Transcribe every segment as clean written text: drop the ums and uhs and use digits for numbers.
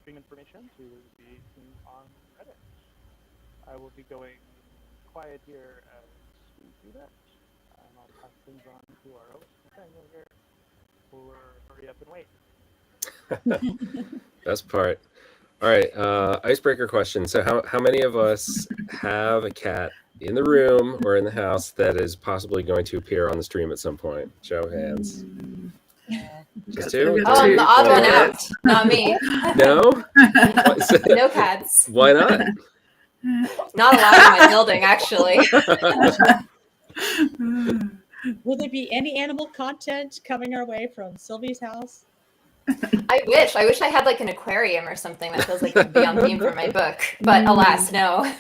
shipping information to be seen on Reddit. I will be going quiet here as we do that. And I'll pass things on to our host, Nathaniel here, who will hurry up and wait. Best part. All right, icebreaker question. So how many of us have a cat in the room or in the house that is possibly going to appear on the stream at some point? Show of hands. Just two? Oh, I'm the odd one out. Not me. No? No cats. Why not? Not allowed in my building, actually. Will there be any animal content coming our way from Sylvie's house? I wish I had like an aquarium or something that feels like it could be on theme for my book, but alas, no.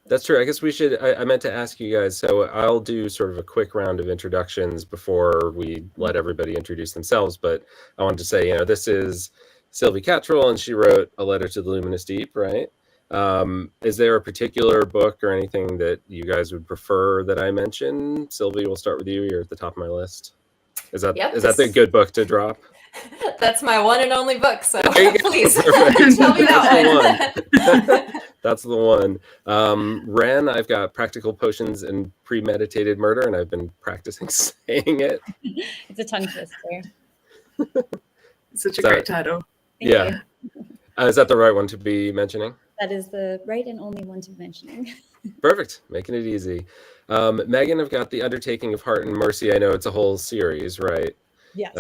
That's true. I guess we should, I meant to ask you guys, so I'll do sort of a quick round of introductions before we let everybody introduce themselves, but I wanted to say, this is Sylvie Cathrall, and she wrote A Letter to the Luminous Deep, right? Is there a particular book or anything that you guys would prefer that I mention? Sylvie, we'll start with you. You're at the top of my list. Is that the good book to drop? That's my one and only book, so please Perfect. tell me that one. That's the one. Wren, I've got Practical Potions and Premeditated Murder, and I've been practicing saying it. It's a tongue twister. Such a great title. Thank you. Is that the right one to be mentioning? That is the right and only one to be mentioning. Perfect. Making it easy. Megan, I've got The Undertaking of Heart and Mercy. I know it's a whole series, right? Yes.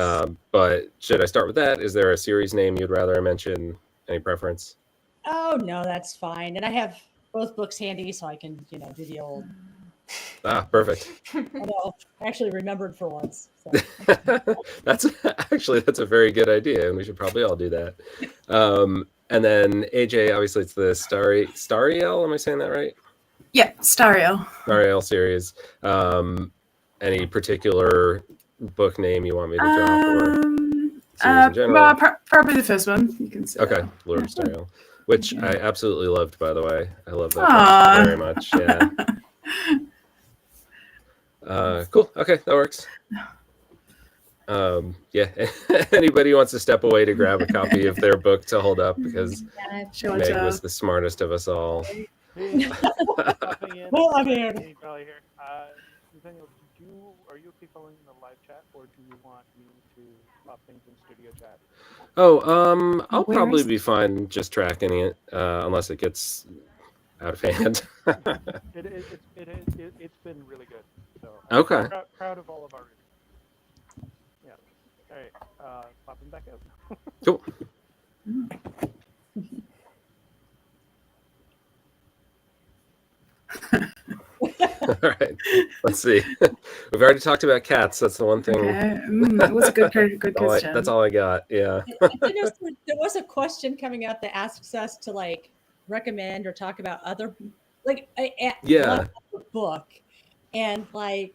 But should I start with that? Is there a series name you'd rather I mention? Any preference? Oh, no, that's fine. And I have both books handy, so I can, do the old. Perfect. Although I actually remembered for once. So. That's a very good idea, and we should probably all do that. And then AJ, obviously it's the Stariel. Am I saying that right? Yeah, Stariel. Stariel series. Any particular book name you want me to drop, or series in general? Well, probably the first one. You can say. Okay, Lord of Stariel, which I absolutely loved, by the way. I love that book very much. Yeah. Cool. Okay, that works. Anybody who wants to step away to grab a copy of their book to hold up, because Meg was the smartest of us all. Well, I'm here. Nathaniel, are you okay following the live chat, or do you want me to pop things in studio chat? I'll probably be fine just tracking it, unless it gets out of hand. It's been really good. So okay. I'm proud of all of our readers. Yeah. All right. Popping back out. Cool. All right. Let's see. We've already talked about cats. That's the one thing. Okay. That was a good question. That's all I got. Yeah. There was a question coming out that asks us to recommend or talk about other one book, and I've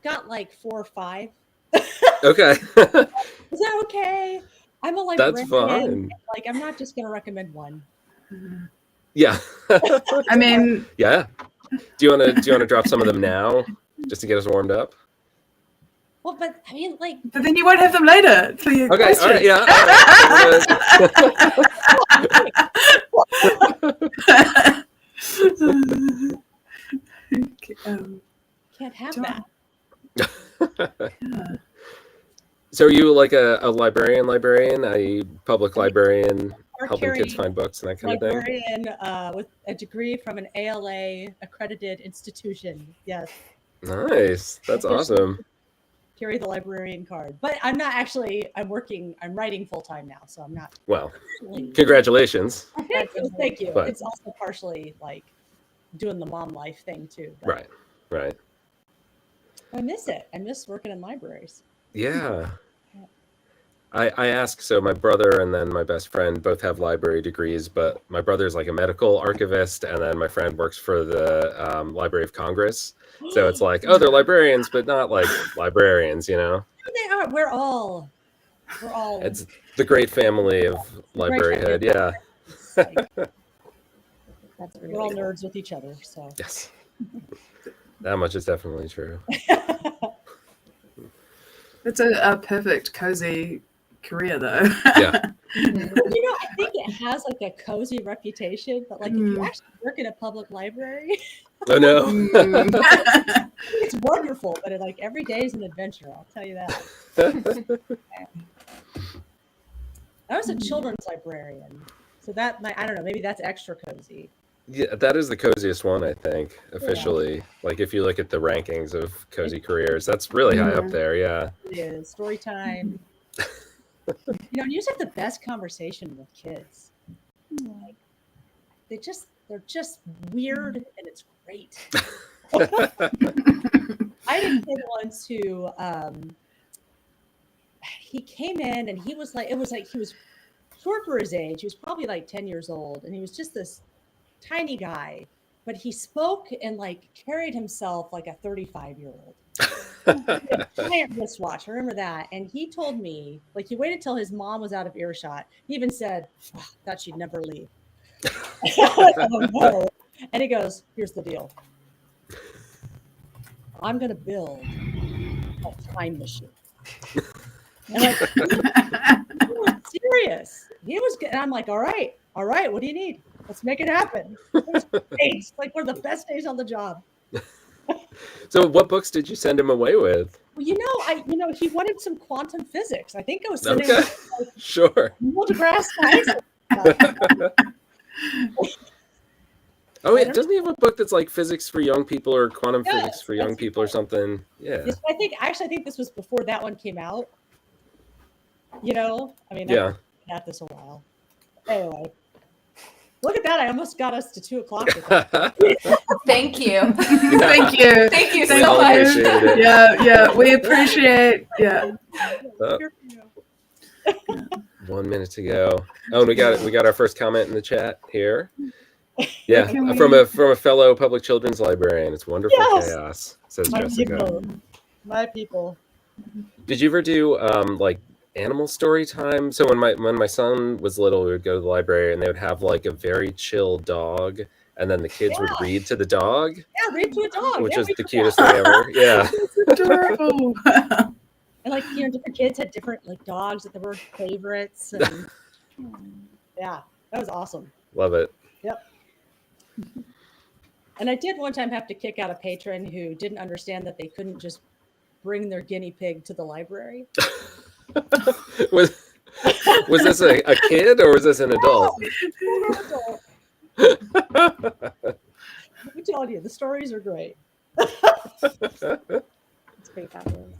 got 4 or 5. Okay. Is that okay? I'm a That's fine. I'm not just gonna recommend one. Yeah. I mean, yeah. Do you want to drop some of them now, just to get us warmed up? Well, but I mean, But then you won't have them later. For your okay. question. All right. Yeah. Can't have that. Yeah. So are you like a librarian, a public librarian, helping kids find books and that kind of thing? Librarian with a degree from an ALA accredited institution. Yes. Nice. That's awesome. Carry the librarian card, but I'm not actually. I'm writing full time now, so I'm not. Well, congratulations. Thank you. But, it's also partially doing the mom life thing too. But Right. I miss it. I miss working in libraries. Yeah. I ask, so my brother and then my best friend both have library degrees, but my brother's like a medical archivist, and then my friend works for the Library of Congress. So it's like, they're librarians, but not like librarians, They are. We're all. It's the great family of libraryhood. Yeah. We're all nerds with each other. So Yes. That much is definitely true. It's a perfect cozy career, though. Yeah. I think it has like a cozy reputation, but like if you actually work in a public library, Oh no. it's wonderful. But like every day is an adventure. I'll tell you that. I was a children's librarian, so that I don't know. Maybe that's extra cozy. Yeah, that is the coziest one, I think, officially. Like if you look at the rankings of cozy careers, that's really high up there. Yeah. It is story time. You just have the best conversation with kids. Like, they're just weird, and it's great. I had a kid once who he came in and he was like he was short for his age. He was probably like 10 years old, and he was just this tiny guy, but he spoke and like carried himself like a 35-year-old. Giant wristwatch, I remember that. And he told me, like, he waited till his mom was out of earshot. He even said, thought she'd never leave. Oh, no. And he goes, here's the deal. I'm going to build a time machine. And he was serious. He was good. And I'm like, all right, what do you need? Let's make it happen. It was great. Like one of the best days on the job. So what books did you send him away with? Well, he wanted some quantum physics. I think I was sending Okay. him like, Sure. Neil deGrasse Tyson. Oh, yeah. Doesn't he have a book that's like physics for young people or quantum Yes, physics for young that's people or something? Yeah. Yes, I think this was before that one came out. I mean, Yeah. I've been at this a while. Anyway, look at that. I almost got us to 2:00. Thank you. Thank you. Thank you We so all much. appreciated it. Yeah, we appreciate. Yeah. Oh, 1 minute to go. Oh, and we got our first comment in the chat here. Yeah, from a fellow public children's librarian. It's wonderful Yes. chaos, says My Jessica. people. My people. Did you ever do like animal story time? So when my son was little, we would go to the library and they would have like a very chill dog, and then the kids would read to the dog. Yeah, read to a dog. Which Yeah, was read the to cutest that. thing ever. Yeah. It's adorable. And like different kids had different like dogs that they were favorites. And yeah, that was awesome. Love it. Yep. And I did one time have to kick out a patron who didn't understand that they couldn't just bring their guinea pig to the library. was this a kid or was this an adult? Oh, I'm telling you, the stories are great. It's pretty fabulous.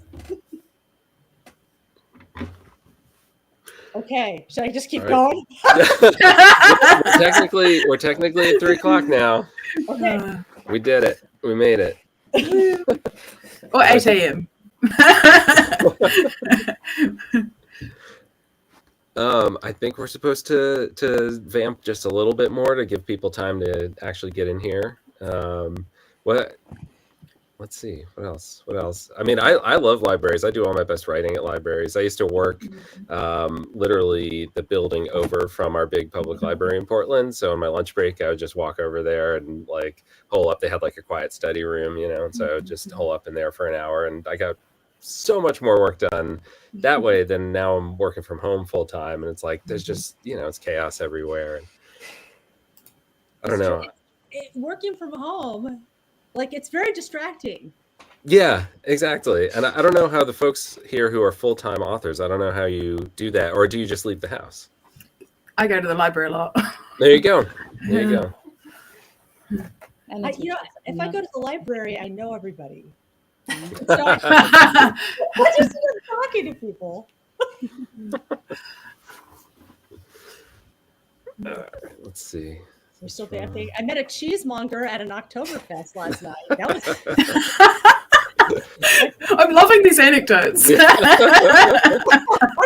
Okay, should I just keep All going? We're technically at 3:00 now. Okay. We did it. We made it. Or 8 a.m. I think we're supposed to vamp just a little bit more to give people time to actually get in here. Let's see, what else? I mean, I love libraries. I do all my best writing at libraries. I used to work literally the building over from our big public library in Portland. So on my lunch break, I would just walk over there and like hole up. They had like a quiet study room, and so I would just hole up in there for an hour, and I got so much more work done that way than now I'm working from home full time. And it's like, there's just, it's chaos everywhere. And I don't know. Working from home, like it's very distracting. Yeah, exactly. And I don't know how the folks here who are full-time authors, I don't know how you do that. Or do you just leave the house? I go to the library a lot. There you go. There you go. And If I go to the library, I know everybody. So I just start talking to people. Let's see. We're still vamping. I met a cheesemonger at an Oktoberfest last night. That was I'm loving these anecdotes. I'm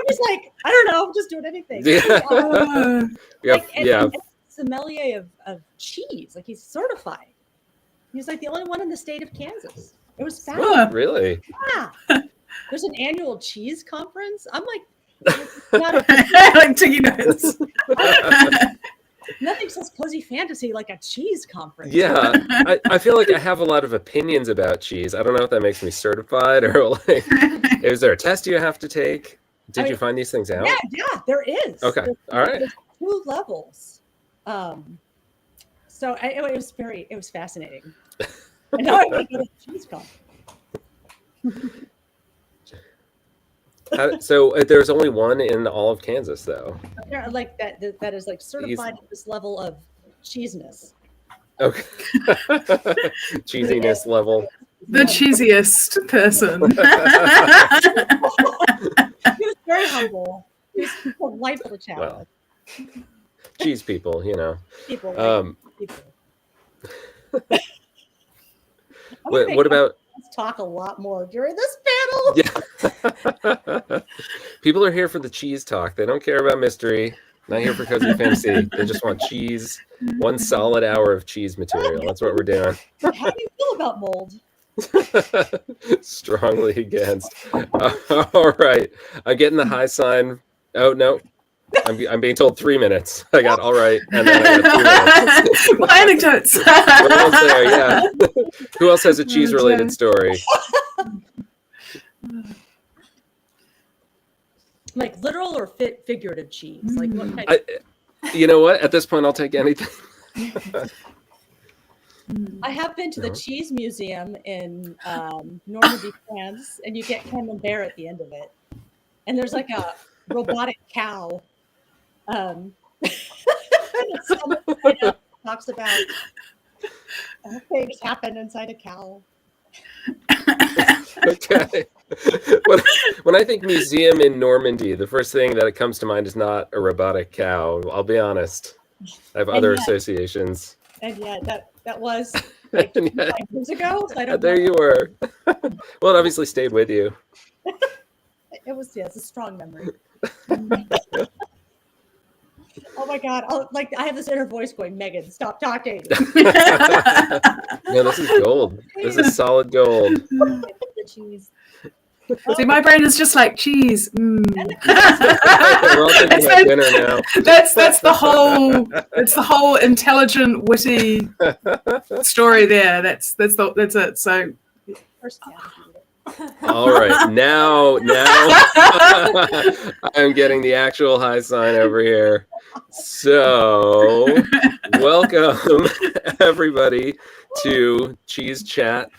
just like, I don't know, I'm just doing anything. Yeah. And sommelier of cheese. Like he's certified. He's like the only one in the state of Kansas. It was fabulous. Really? Yeah. There's an annual cheese conference. I'm like, Like taking notes. nothing says cozy fantasy like a cheese conference. Yeah. I feel like I have a lot of opinions about cheese. I don't know if that makes me certified or like, is there a test you have to take? Did you find these things out? Yeah, there is. Okay, all right. There's 2 levels. So it was fascinating. And now I want to go to the cheese con. So there's only one in all of Kansas, though. Yeah, like that is like certified at this level of cheesiness. Okay. Cheesiness level. The cheesiest person. He was very humble. He was polite to chat Well, with. cheese people, you know. People. People. What about? Let's talk a lot more during this panel. Yeah. People are here for the cheese talk. They don't care about mystery. Not here for cozy fantasy. They just want cheese. 1 solid hour of cheese material. That's what we're doing. How do you feel about mold? Strongly against. All right. I'm getting the high sign. Oh, no. I'm being told 3 minutes. I got all right. And then I got 3 minutes. My anecdotes. We're almost there, yeah. Who else has a cheese-related story? Like literal or figurative cheese? Like what kind You know what? At this point, I'll take anything. I have been to the cheese museum in Normandy, France, and you get camembert at the end of it. And there's like a robotic cow. Someone talks about things happen inside a cow. Okay. When I think museum in Normandy, the first thing that comes to mind is not a robotic cow. I'll be honest. I have other associations. And yet, that was like 5 years ago. So I don't there know. you were. Well, it obviously stayed with you. It's a strong memory. Oh my God. I have this inner voice going, Megan, stop talking. No, this is gold. This is solid gold. The cheese. See, my brain is just like cheese. We're all thinking about dinner now. That's the whole. It's the whole intelligent, witty story there. That's it. So. First cat. All right, now I'm getting the actual high sign over here. So, welcome everybody to Cheese Chat.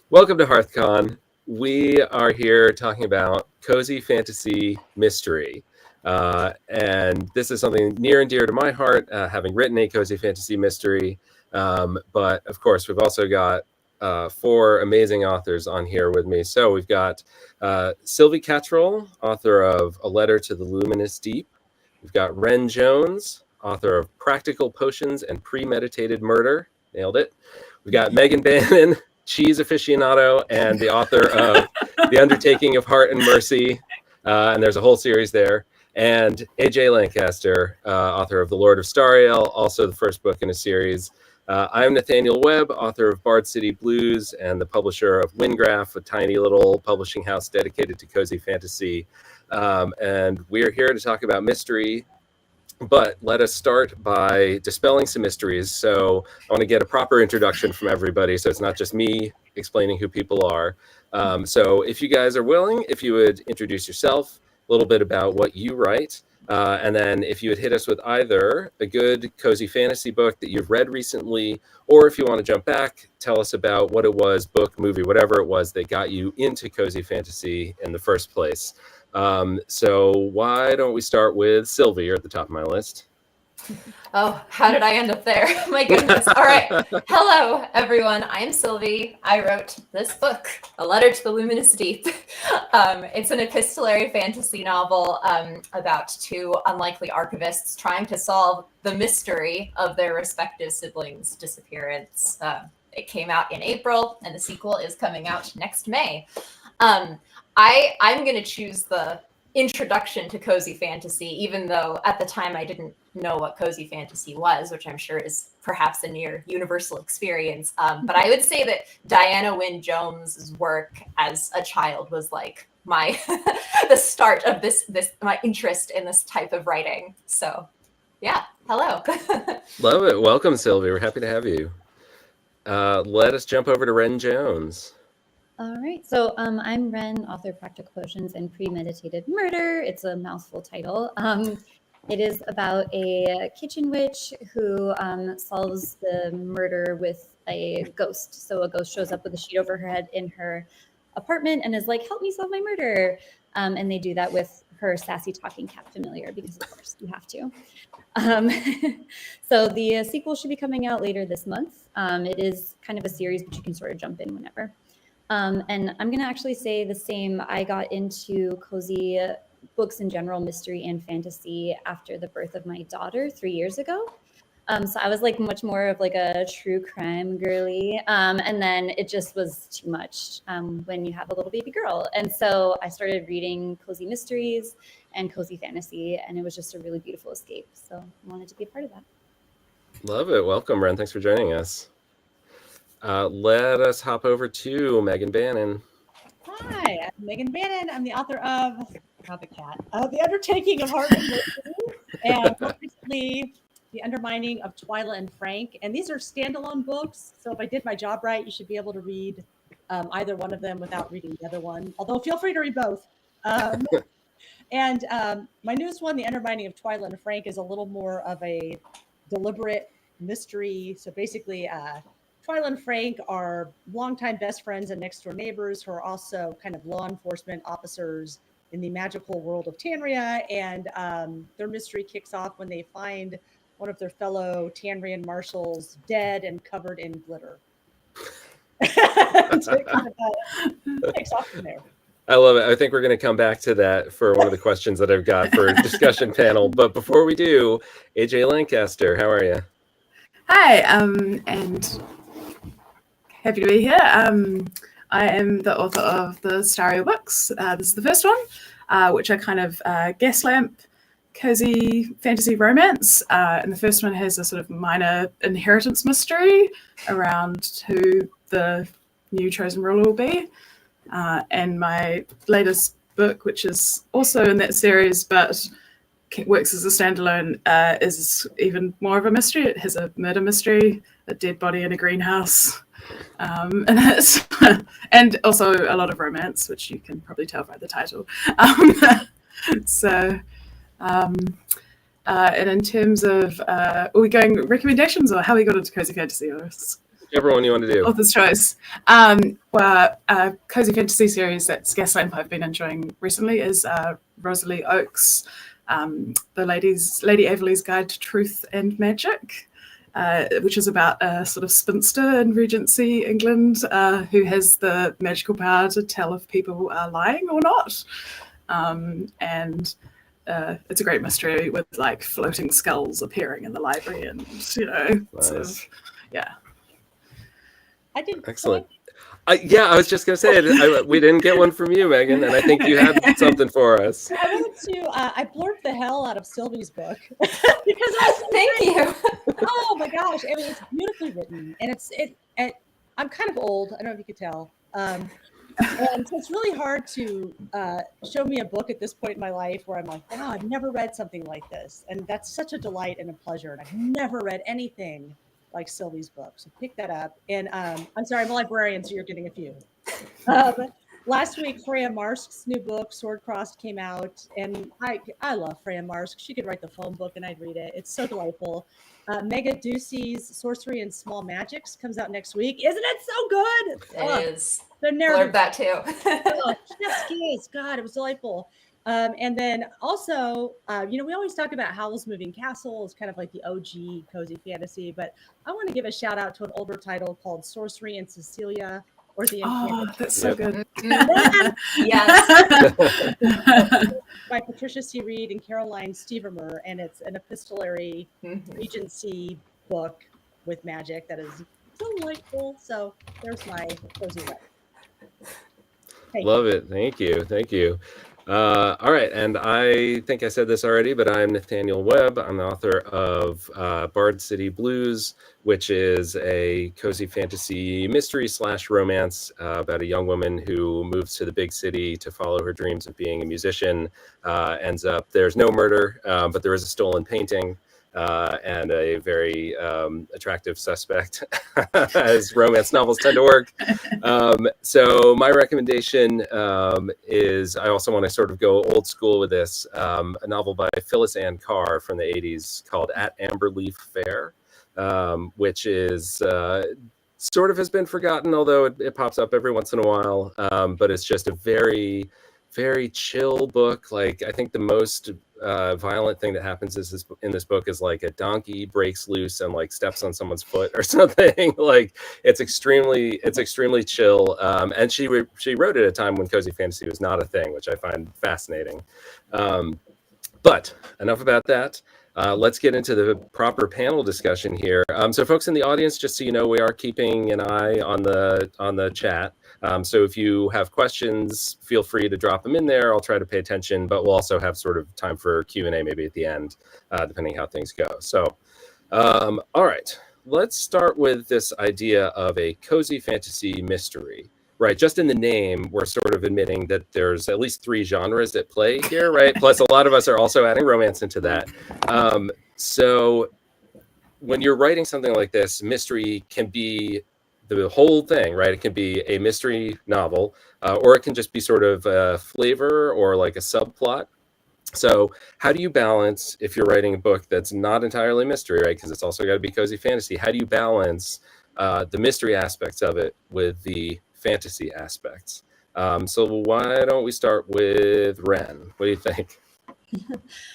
Welcome to Hearthcon. We are here talking about cozy fantasy mystery. And this is something near and dear to my heart, having written a cozy fantasy mystery. But of course, we've also got 4 amazing authors on here with me. So we've got Sylvie Cathrall, author of A Letter to the Luminous Deep. We've got Wren Jones, author of Practical Potions and Premeditated Murder. Nailed it. We've got Megan Bannon, cheese aficionado, and the author of The Undertaking of Heart and Mercy. And there's a whole series there. And AJ Lancaster, author of The Lord of Stariel, also the first book in a series. I'm Nathaniel Webb, author of Bard City Blues and the publisher of Wingraph, a tiny little publishing house dedicated to cozy fantasy. And we're here to talk about mystery. But let us start by dispelling some mysteries. So I want to get a proper introduction from everybody, so it's not just me explaining who people are. So if you guys are willing, if you would introduce yourself, a little bit about what you write, and then if you would hit us with either a good cozy fantasy book that you've read recently, or if you want to jump back, tell us about what it was, book, movie, whatever it was that got you into cozy fantasy in the first place. So why don't we start with Sylvie? You're at the top of my list. Oh, how did I end up there? My goodness. All right. Hello, everyone. I'm Sylvie. I wrote this book, A Letter to the Luminous Deep. It's an epistolary fantasy novel about 2 unlikely archivists trying to solve the mystery of their respective siblings' disappearance. It came out in April, and the sequel is coming out next May. I'm going to choose the introduction to cozy fantasy, even though at the time I didn't know what cozy fantasy was, which I'm sure is perhaps a near universal experience. But I would say that Diana Wynne Jones's work as a child was like my the start of this my interest in this type of writing. So yeah, hello. Love it. Welcome, Sylvie. We're happy to have you. Let us jump over to Wren Jones. All right. So I'm Wren, author of Practical Potions and Premeditated Murder. It's a mouthful title. It is about a kitchen witch who solves the murder with a ghost. So a ghost shows up with a sheet over her head in her apartment and is like, help me solve my murder. And they do that with her sassy talking cat familiar because, of course, you have to. So the sequel should be coming out later this month. It is kind of a series, but you can sort of jump in whenever. And I'm going to actually say the same. I got into cozy books in general, mystery and fantasy, after the birth of my daughter 3 years ago. So I was like much more of like a true crime girly. And then it just was too much when you have a little baby girl. And so I started reading cozy mysteries and cozy fantasy, and it was just a really beautiful escape. So I wanted to be a part of that. Love it. Welcome, Wren. Thanks for joining us. Let us hop over to Megan Bannon. Hi, I'm Megan Bannon. I'm the author of The Undertaking of Heart and Mercy, and most recently, The Undermining of Twyla and Frank. And these are standalone books. So if I did my job right, you should be able to read either one of them without reading the other one. Although feel free to read both. And my newest one, The Undermining of Twyla and Frank, is a little more of a deliberate mystery. So basically, Twyla and Frank are longtime best friends and next door neighbors who are also kind of law enforcement officers in the magical world of Tanria. And their mystery kicks off when they find one of their fellow Tanrian marshals dead and covered in glitter. So it kind of takes off from there. I love it. I think we're going to come back to that for one of the questions that I've got for a discussion panel. But before we do, AJ Lancaster, how are you? Hi, and happy to be here. I am the author of the Stario books. This is the first one, which are kind of gas lamp, cozy fantasy romance. And the first one has a sort of minor inheritance mystery around who the new chosen ruler will be. And my latest book, which is also in that series, but works as a standalone, is even more of a mystery. It has a murder mystery, a dead body in a greenhouse, and it's and also a lot of romance, which you can probably tell by the title. And in terms of, are we going recommendations or how we got into cozy fantasy? Or Whichever one you want to do. Author's choice. Well, cozy fantasy series that Gaslamp I've been enjoying recently is Rosalie Oakes' the Lady Averley's Guide to Truth and Magic, which is about a sort of spinster in Regency England who has the magical power to tell if people are lying or not. And it's a great mystery with like floating skulls appearing in the library, and Nice. sort of, yeah. I did Excellent. Yeah, I was just going to say, we didn't get one from you, Megan, and I think you had something for us. I wanted to, I blurbed the hell out of Sylvie's book because I was Thank you. oh my gosh, I mean, it's beautifully written, and I'm kind of old. I don't know if you could tell. And so it's really hard to show me a book at this point in my life where I'm like, wow, I've never read something like this. And that's such a delight and a pleasure. And I've never read anything like Sylvie's book. So pick that up. And I'm sorry, I'm a librarian, so you're getting a few. Last week, Freya Marsk's new book, Sword Crossed, came out. And I love Freya Marsk. She could write the phone book and I'd read it. It's so delightful. Mega Ducey's Sorcery and Small Magics comes out next week. Isn't it so good? It is. The Blurb narrative. that too. Oh, chef's kiss. God, it was delightful. And then also, we always talk about Howl's Moving Castle as kind of like the OG cozy fantasy, but I want to give a shout out to an older title called Sorcery and Cecilia, or the Oh, that's so good. Yes. by Patricia C. Reed and Caroline Stevermer, and it's an epistolary Regency book with magic that is delightful. So there's my cozy web. Love it. Thank you. All right, and I think I said this already, but I'm Nathaniel Webb. I'm the author of Bard City Blues, which is a cozy fantasy mystery / romance about a young woman who moves to the big city to follow her dreams of being a musician. Ends up, there's no murder, but there is a stolen painting. and a very attractive suspect, as romance novels tend to work. So my recommendation is, I also want to sort of go old school with this, a novel by Phyllis Ann Carr from the 80s called At Amberleaf Fair, which is sort of has been forgotten, although it pops up every once in a while. But it's just a very, very chill book. Like, I think the most violent thing that happens in this book is like a donkey breaks loose and like steps on someone's foot or something. Like, it's extremely chill. And she wrote at a time when cozy fantasy was not a thing, which I find fascinating. But enough about that. Let's get into the proper panel discussion here. So folks in the audience, just so you know, we are keeping an eye on the chat. So if you have questions, feel free to drop them in there. I'll try to pay attention, but we'll also have sort of time for Q&A maybe at the end, depending how things go. So, all right, let's start with this idea of a cozy fantasy mystery. Right, just in the name, we're sort of admitting that there's at least 3 genres at play here, right? Plus, a lot of us are also adding romance into that. So when you're writing something like this, mystery can be the whole thing, right? It can be a mystery novel, or it can just be sort of a flavor or like a subplot. So how do you balance, if you're writing a book that's not entirely mystery, right? Because it's also got to be cozy fantasy. How do you balance the mystery aspects of it with the fantasy aspects? So why don't we start with Wren? What do you think?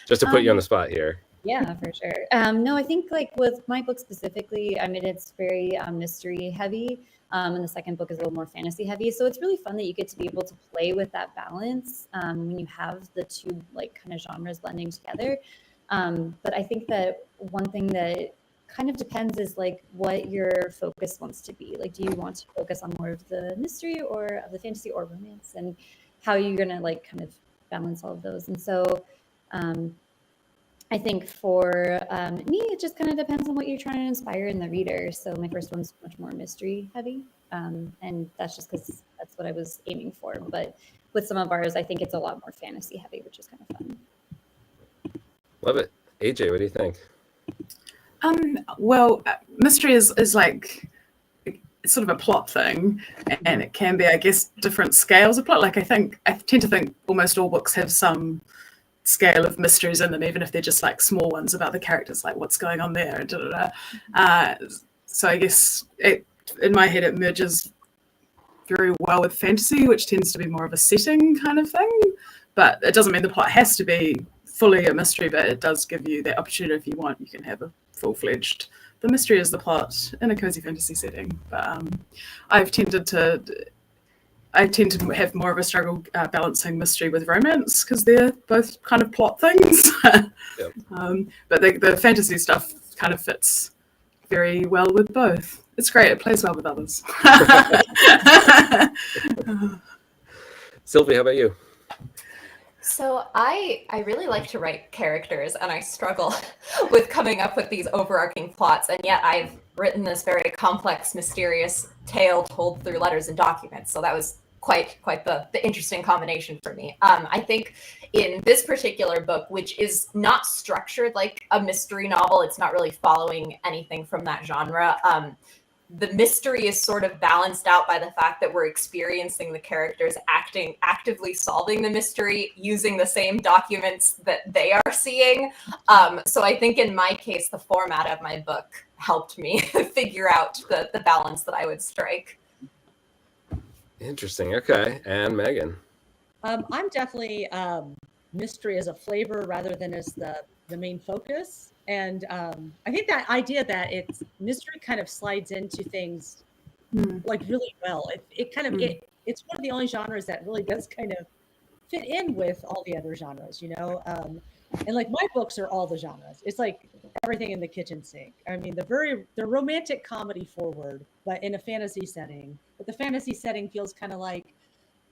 Just to put you on the spot here. Yeah, for sure. No, I think like with my book specifically, I mean, it's very mystery heavy. And the second book is a little more fantasy heavy. So it's really fun that you get to be able to play with that balance when you have the two like kind of genres blending together. But I think that one thing that kind of depends is like what your focus wants to be. Like, do you want to focus on more of the mystery or of the fantasy or romance, and how you're going to like kind of balance all of those. And so I think for me, it just kind of depends on what you're trying to inspire in the reader. So my first one's much more mystery heavy. And that's just because that's what I was aiming for. But with some of ours, I think it's a lot more fantasy heavy, which is kind of fun. Love it. AJ, what do you think? Well, mystery is like it's sort of a plot thing, and it can be, I guess, different scales of plot. Like I tend to think almost all books have some scale of mysteries in them, even if they're just like small ones about the characters, like what's going on there. So I guess in my head it merges very well with fantasy, which tends to be more of a setting kind of thing. But it doesn't mean the plot has to be fully a mystery, but it does give you the opportunity, if you want, you can have a full-fledged, the mystery is the plot in a cozy fantasy setting. But I tend to have more of a struggle balancing mystery with romance, because they're both kind of plot things. Yep. But the fantasy stuff kind of fits very well with both. It's great. It plays well with others. Sylvie, how about you? So I really like to write characters, and I struggle with coming up with these overarching plots, and yet I've written this very complex, mysterious tale told through letters and documents. So that was quite the interesting combination for me. I think in this particular book, which is not structured like a mystery novel, it's not really following anything from that genre. The mystery is sort of balanced out by the fact that we're experiencing the characters actively solving the mystery using the same documents that they are seeing. So I think in my case, the format of my book helped me figure out the balance that I would strike. Interesting. Okay. And Megan? I'm definitely mystery as a flavor rather than as the main focus. And I think that idea that it's mystery kind of slides into things like really well. It's one of the only genres that really does kind of fit in with all the other genres, you know. And like my books are all the genres. It's like everything in the kitchen sink. I mean, the romantic comedy forward, but in a fantasy setting. But the fantasy setting feels kind of like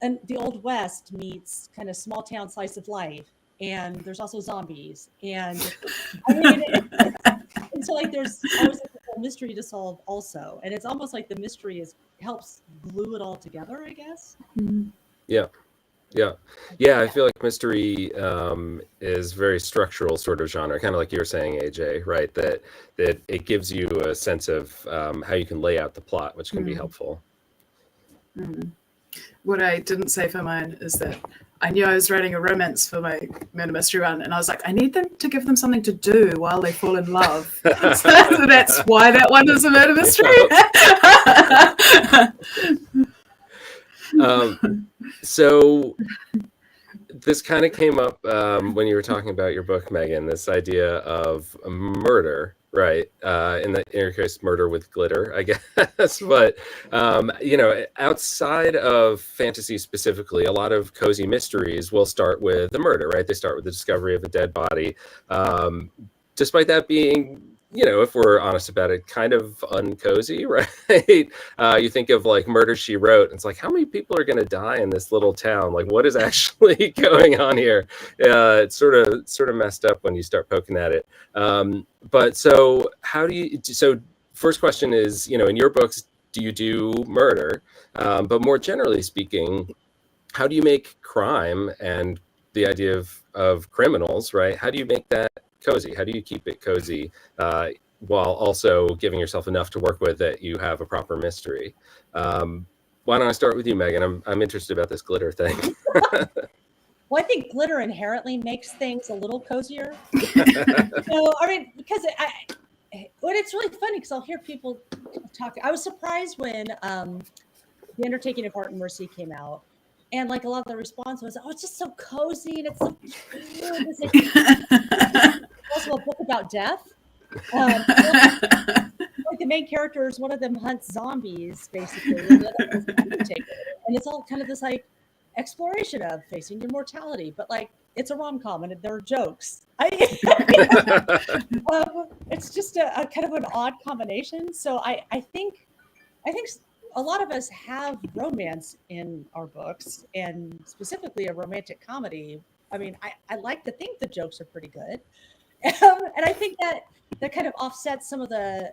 the Old West meets kind of small town slice of life. And there's also zombies, and I mean, and so like there's always a mystery to solve also, and it's almost like the mystery helps glue it all together, I guess. Yeah. Yeah. I feel like mystery is very structural sort of genre, kind of like you were saying, AJ, right? That it gives you a sense of how you can lay out the plot, which can be helpful. What I didn't say for mine is that I knew I was writing a romance for my murder mystery run, and I was like, I need them to give them something to do while they fall in love. So that's why that one is a murder mystery. So this kind of came up when you were talking about your book, Megan, this idea of murder, right? In your case, murder with glitter, I guess. But, outside of fantasy specifically, a lot of cozy mysteries will start with a murder, right? They start with the discovery of a dead body. Despite that being, if we're honest about it, kind of uncozy, right? You think of like Murder, She Wrote, and it's like, how many people are going to die in this little town? Like, what is actually going on here? It's sort of messed up when you start poking at it. But so first question is, in your books, do you do murder? But more generally speaking, how do you make crime and the idea of criminals, right? How do you make that cozy? How do you keep it cozy while also giving yourself enough to work with that you have a proper mystery? Why don't I start with you, Megan? I'm interested about this glitter thing. Well, I think glitter inherently makes things a little cozier. Because it's really funny because I'll hear people talk. I was surprised when The Undertaking of Heart and Mercy came out. And like a lot of the response was, oh, it's just so cozy and it's so cute. It's also a book about death. Like the main characters, one of them hunts zombies, basically. And the other one's an undertaker. And it's all kind of this like exploration of facing your mortality. But like it's a rom-com and there are jokes. It's just a kind of an odd combination. So I think a lot of us have romance in our books, and specifically a romantic comedy. I mean, I like to think the jokes are pretty good. And I think that kind of offsets some of the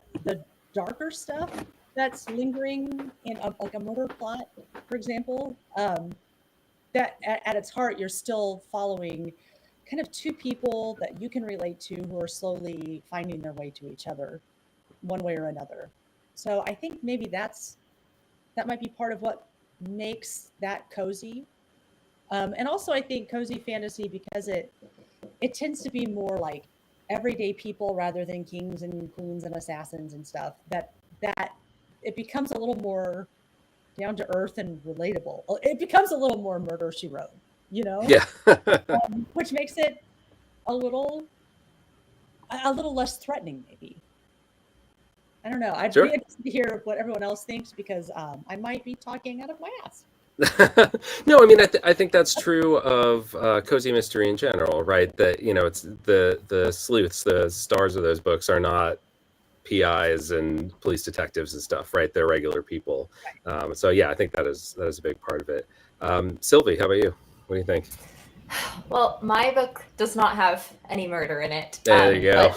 darker stuff that's lingering in like a murder plot, for example. That at its heart, you're still following kind of two people that you can relate to who are slowly finding their way to each other one way or another. So I think maybe that might be part of what makes that cozy. And also I think cozy fantasy, because it tends to be more like everyday people rather than kings and queens and assassins and stuff, that it becomes a little more down to earth and relatable. It becomes a little more Murder, She Wrote, Yeah. Which makes it a little less threatening, maybe. I don't know. I'd be interested to hear what everyone else thinks, because I might be talking out of my ass. No, I mean, I think that's true of cozy mystery in general, right? That, it's the sleuths, the stars of those books are not PIs and police detectives and stuff, right? They're regular people. So yeah, I think that is a big part of it. Sylvie, how about you? What do you think? Well, my book does not have any murder in it. There you go. But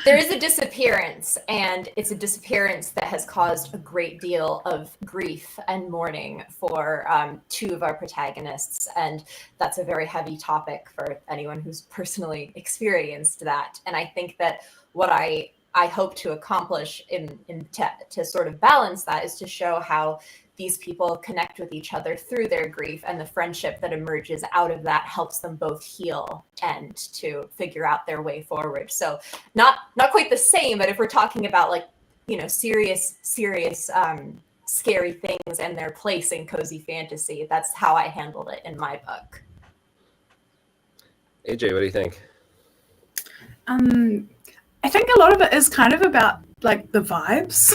there is a disappearance, and it's a disappearance that has caused a great deal of grief and mourning for two of our protagonists, and that's a very heavy topic for anyone who's personally experienced that. And I think that what I hope to accomplish to sort of balance that is to show how these people connect with each other through their grief, and the friendship that emerges out of that helps them both heal and to figure out their way forward. So not quite the same, but if we're talking about like, serious, scary things and their place in cozy fantasy, that's how I handled it in my book. AJ, what do you think? I think a lot of it is kind of about like the vibes.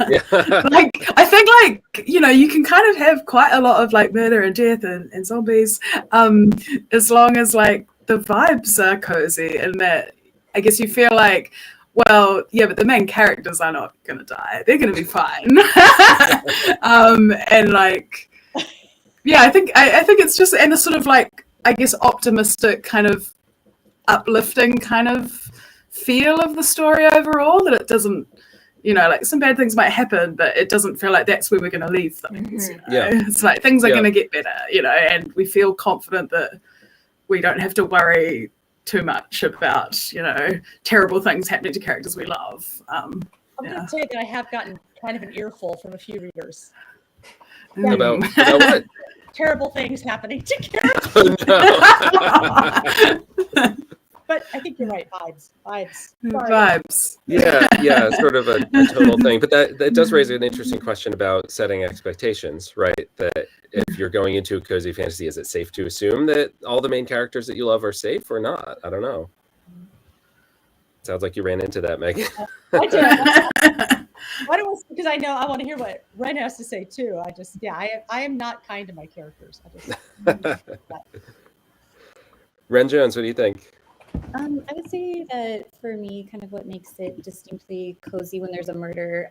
Yeah. Like I think like you can kind of have quite a lot of like murder and death and zombies as long as like the vibes are cozy, and that I guess you feel like, well, yeah, but the main characters are not gonna die, they're gonna be fine. And like, yeah, I think it's just in a sort of like, I guess, optimistic kind of uplifting kind of feel of the story overall, that it doesn't you know, like some bad things might happen, but it doesn't feel like that's where we're going to leave things. You know? Yeah. It's like things are going to get better, you know, and we feel confident that we don't have to worry too much about, you know, terrible things happening to characters we love. I'm going to say that I have gotten kind of an earful from a few readers. About what? Terrible things happening to characters. Oh, no. But I think you're right. Vibes. Vibes. Yeah, sort of a total thing. But that does raise an interesting question about setting expectations, right? That if you're going into a cozy fantasy, is it safe to assume that all the main characters that you love are safe or not? I don't know. Sounds like you ran into that, Megan. I did. Because I know I want to hear what Wren has to say too. I am not kind to my characters. Wren Jones, what do you think? I would say that for me, kind of what makes it distinctly cozy when there's a murder,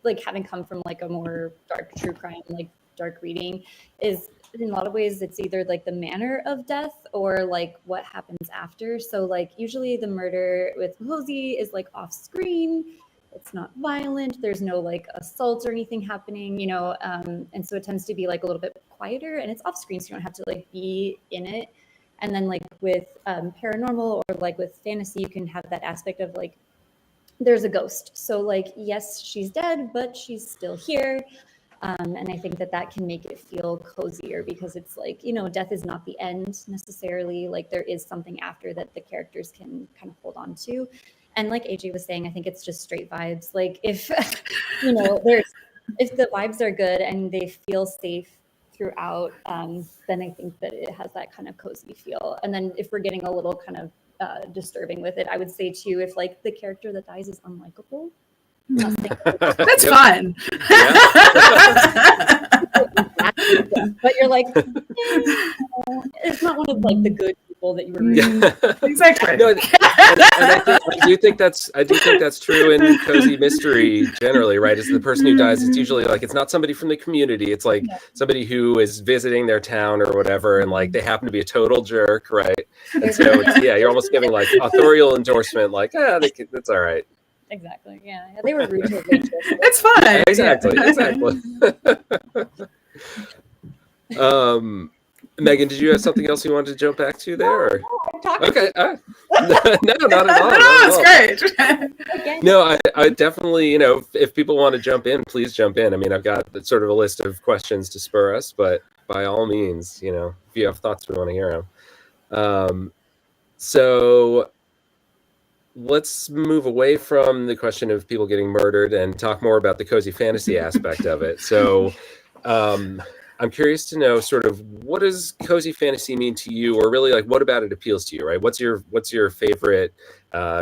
like having come from like a more dark true crime, like dark reading, is in a lot of ways it's either like the manner of death or like what happens after. So like usually the murder with cozy is like off screen. It's not violent. There's no like assault or anything happening, you know, and so it tends to be like a little bit quieter and it's off screen, so you don't have to like be in it. And then like with paranormal or like with fantasy, you can have that aspect of like, there's a ghost. So like, yes, she's dead, but she's still here. And I think that can make it feel cozier because it's like, you know, death is not the end necessarily. Like there is something after that the characters can kind of hold on to. And like AJ was saying, I think it's just straight vibes. Like if, you know, if the vibes are good and they feel safe throughout, then I think that it has that kind of cozy feel. And then if we're getting a little kind of disturbing with it, I would say too, if like the character that dies is unlikable, that's fine. But you're like, it's not one of like the good people that you were reading. Exactly. No, and I do think that's true in cozy mystery generally, right? It's the person who dies. It's usually like it's not somebody from the community. It's like somebody who is visiting their town or whatever, and like they happen to be a total jerk, right? And so you're almost giving like authorial endorsement, like that's all right. Exactly. Yeah. They were rude to Rachel. It's fine. Exactly. Megan, did you have something else you wanted to jump back to there? Or? Okay. No, not at all. It's great. No, I definitely, you know, if people want to jump in, please jump in. I mean, I've got sort of a list of questions to spur us, but by all means, you know, if you have thoughts, we want to hear them. So let's move away from the question of people getting murdered and talk more about the cozy fantasy aspect of it. So I'm curious to know sort of what does cozy fantasy mean to you, or really like what about it appeals to you, right? What's your favorite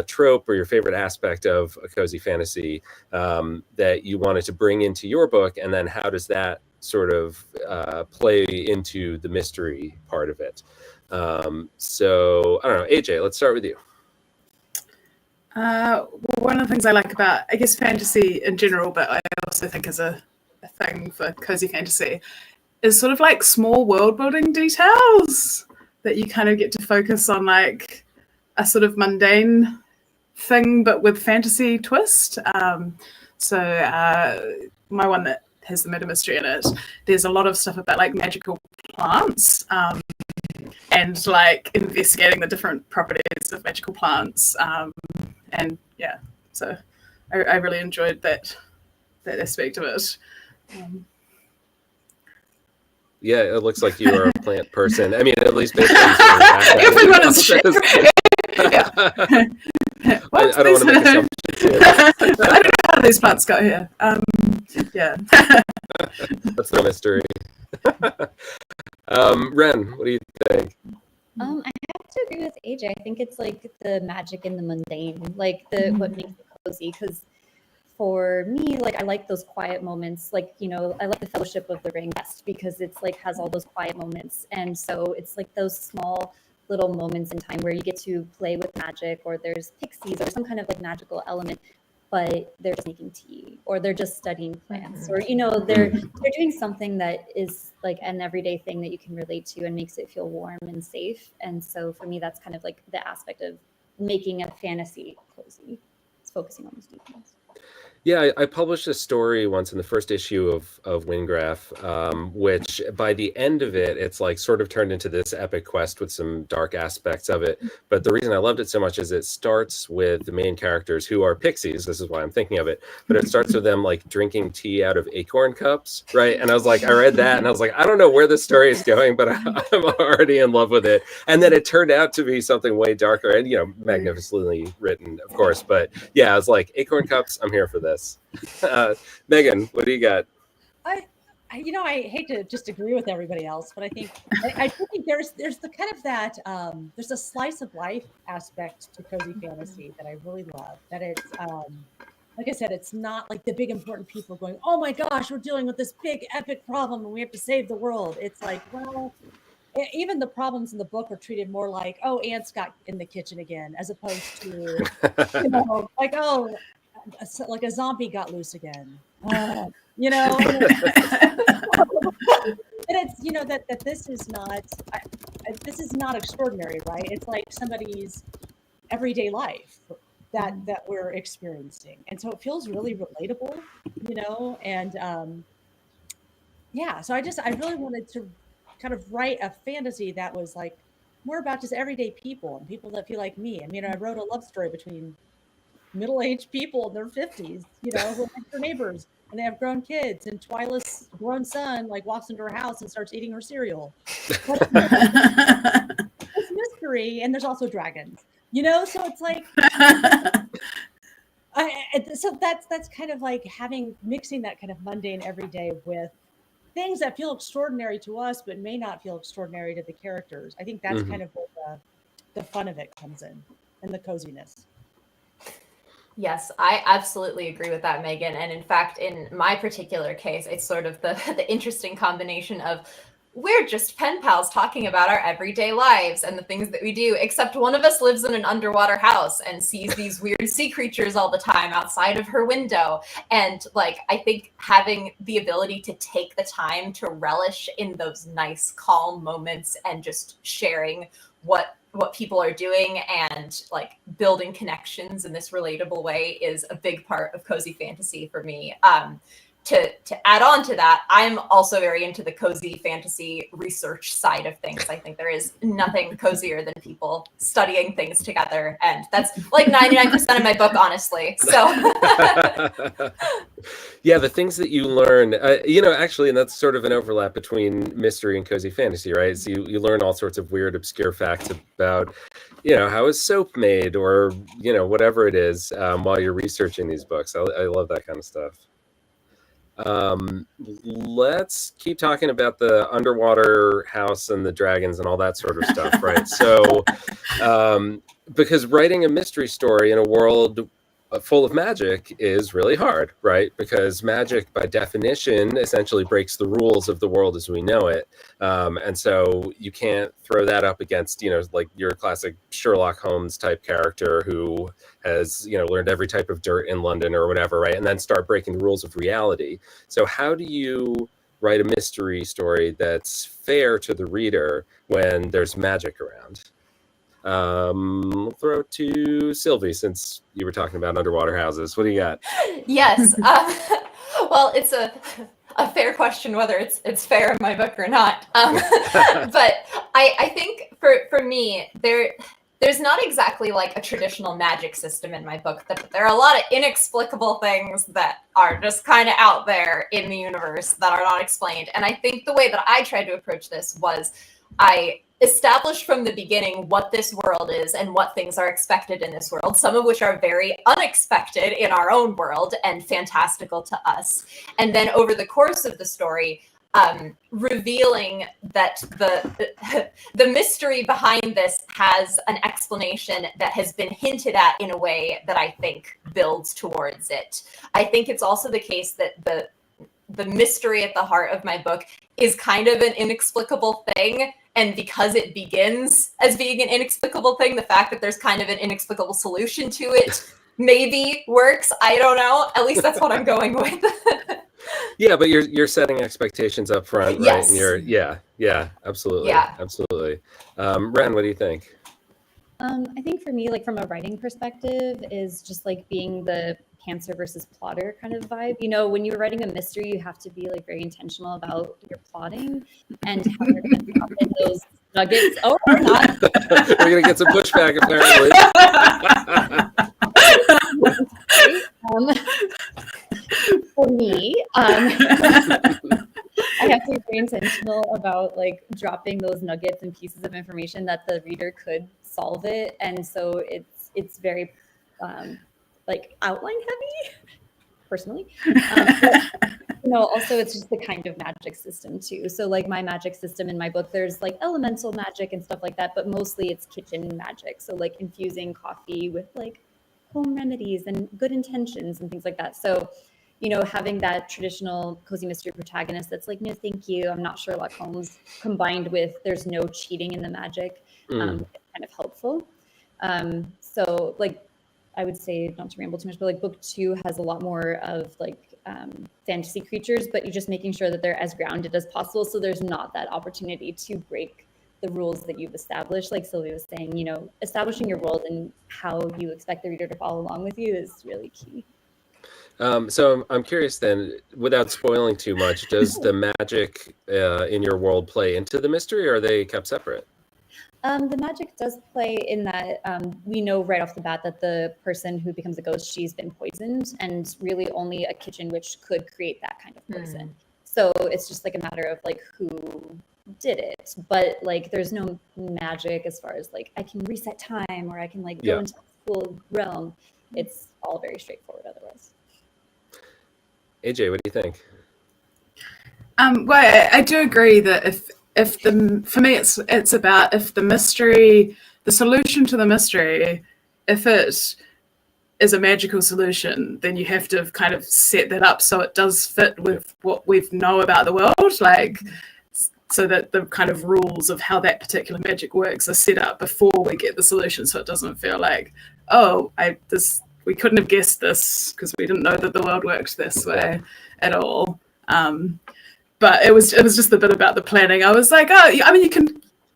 trope or your favorite aspect of a cozy fantasy that you wanted to bring into your book? And then how does that sort of play into the mystery part of it? So I don't know, AJ, let's start with you. One of the things I like about, I guess, fantasy in general, but I also think as a thing for cozy fantasy, is sort of like small world building details that you kind of get to focus on, like a sort of mundane thing, but with fantasy twist. So my one that has the murder mystery in it, there's a lot of stuff about like magical plants and like investigating the different properties of magical plants. And yeah, so I really enjoyed that aspect of it. Yeah, it looks like you are a plant person. I mean, at least based on everyone is sure. Yeah. I don't want to make assumptions here. I don't know how these plants got here. Yeah. That's the mystery. Wren, what do you think? I have to agree with AJ. I think it's like the magic in the mundane, like what makes it cozy. Because for me, like I like those quiet moments. Like, you know, I like the Fellowship of the Ring best because it's like has all those quiet moments, and so it's like those small little moments in time where you get to play with magic, or there's pixies or some kind of like magical element, but they're just making tea, or they're just studying plants, or, you know, they're doing something that is like an everyday thing that you can relate to and makes it feel warm and safe. And so for me, that's kind of like the aspect of making a fantasy cozy. It's focusing on those details. Yeah, I published a story once in the first issue of Windgraph, which by the end of it, it's like sort of turned into this epic quest with some dark aspects of it. But the reason I loved it so much is it starts with the main characters who are pixies. This is why I'm thinking of it. But it starts with them like drinking tea out of acorn cups, right? And I was like, I read that and I was like, I don't know where the story is going, but I'm already in love with it. And then it turned out to be something way darker and, you know, magnificently written, of course. But yeah, I was like, acorn cups, I'm here for this. Megan, what do you got? I I hate to just agree with everybody else, but I think I do think there's the kind of that there's a slice of life aspect to cozy fantasy that I really love. That it's like I said, it's not like the big important people going, oh my gosh, we're dealing with this big epic problem and we have to save the world. It's like, well, even the problems in the book are treated more like, oh, ants got in the kitchen again, as opposed to, like, oh, like a zombie got loose again. And it's that this is not extraordinary, right? It's like somebody's everyday life that we're experiencing, and so it feels really relatable, and so I really wanted to kind of write a fantasy that was like more about just everyday people and people that feel like me. I mean, I wrote a love story between middle-aged people in their 50s, who are like their neighbors, and they have grown kids, and Twyla's grown son like walks into her house and starts eating her cereal. But, it's mystery, and there's also dragons, so it's like so that's kind of like mixing that kind of mundane everyday with things that feel extraordinary to us but may not feel extraordinary to the characters. I think that's kind of where the fun of it comes in, and the coziness. Yes, I absolutely agree with that, Megan. And in fact, in my particular case, it's sort of the interesting combination of we're just pen pals talking about our everyday lives and the things that we do, except one of us lives in an underwater house and sees these weird sea creatures all the time outside of her window. And like, I think having the ability to take the time to relish in those nice, calm moments and just sharing what people are doing and like building connections in this relatable way is a big part of cozy fantasy for me. To add on to that, I'm also very into the cozy fantasy research side of things. I think there is nothing cozier than people studying things together, and that's like 99% of my book, honestly. So yeah, the things that you learn, actually, and that's sort of an overlap between mystery and cozy fantasy, right? So you learn all sorts of weird, obscure facts about, how is soap made, or, whatever it is, while you're researching these books. I love that kind of stuff. Let's keep talking about the underwater house and the dragons and all that sort of stuff, right? So, because writing a mystery story in a world full of magic is really hard, right? Because magic, by definition, essentially breaks the rules of the world as we know it. And so you can't throw that up against, like your classic Sherlock Holmes type character who has, learned every type of dirt in London or whatever, right? And then start breaking the rules of reality. So how do you write a mystery story that's fair to the reader when there's magic around? We'll throw it to Sylvie, since you were talking about underwater houses. What do you got? Yes. Well, it's a fair question whether it's fair in my book or not. But I think for me, there's not exactly like a traditional magic system in my book. There are a lot of inexplicable things that are just kind of out there in the universe that are not explained. And I think the way that I tried to approach this was I established from the beginning what this world is and what things are expected in this world, some of which are very unexpected in our own world and fantastical to us. And then over the course of the story, revealing that the mystery behind this has an explanation that has been hinted at in a way that I think builds towards it. I think it's also the case that the mystery at the heart of my book is kind of an inexplicable thing. And because it begins as being an inexplicable thing, the fact that there's kind of an inexplicable solution to it maybe works. I don't know. At least that's what I'm going with. Yeah, but you're setting expectations up front, right? Yes. And absolutely. Yeah. Absolutely. Wren, what do you think? I think for me, like from a writing perspective, is just like being the pantser versus plotter kind of vibe. You know, when you're writing a mystery, you have to be like very intentional about your plotting and how you're going to drop in those nuggets. Oh, or not. We're gonna get some pushback apparently. For me, I have to be very intentional about like dropping those nuggets and pieces of information that the reader could solve it, and so it's very like outline heavy, personally. But, also it's just the kind of magic system too. So like my magic system in my book, there's like elemental magic and stuff like that, but mostly it's kitchen magic. So like infusing coffee with like home remedies and good intentions and things like that. So having that traditional cozy mystery protagonist that's like, no, thank you, I'm not Sherlock Holmes, combined with there's no cheating in the magic, is kind of helpful. So like, I would say, not to ramble too much, but like book 2 has a lot more of like fantasy creatures, but you're just making sure that they're as grounded as possible. So there's not that opportunity to break the rules that you've established. Like Sylvie was saying, establishing your world and how you expect the reader to follow along with you is really key. So I'm curious then, without spoiling too much, does the magic in your world play into the mystery, or are they kept separate? The magic does play in that we know right off the bat that the person who becomes a ghost, she's been poisoned, and really only a kitchen witch could create that kind of poison. So it's just like a matter of like who did it, but like there's no magic as far as like I can reset time or I can like go into the full realm. It's all very straightforward otherwise. AJ, what do you think? Well, I do agree that for me it's about if the mystery, the solution to the mystery, if it is a magical solution, then you have to kind of set that up so it does fit with what we know about the world, like so that the kind of rules of how that particular magic works are set up before we get the solution, so it doesn't feel like, we couldn't have guessed this because we didn't know that the world worked this way at all. But it was just a bit about the planning. I was like,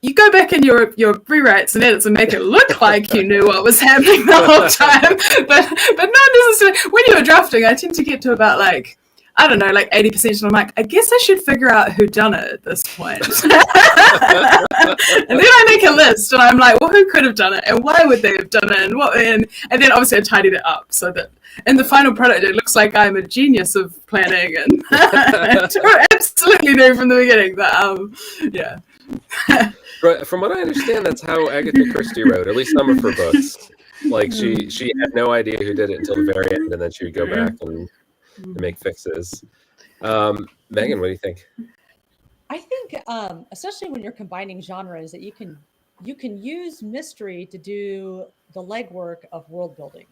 you go back in your rewrites and edits and make it look like you knew what was happening the whole time. But not necessarily. When you were drafting, I tend to get to about like, I don't know, like 80%, and I'm like, I guess I should figure out who done it at this point. And then I make a list, and I'm like, well, who could have done it, and why would they have done it, and then obviously I tidied it up so that in the final product it looks like I'm a genius of planning and absolutely knew from the beginning that From what I understand, that's how Agatha Christie wrote, at least some of her books. Like she had no idea who did it until the very end, and then she would go back and make fixes. Megan, what do you think? I think, especially when you're combining genres, that you can use mystery to do the legwork of world building.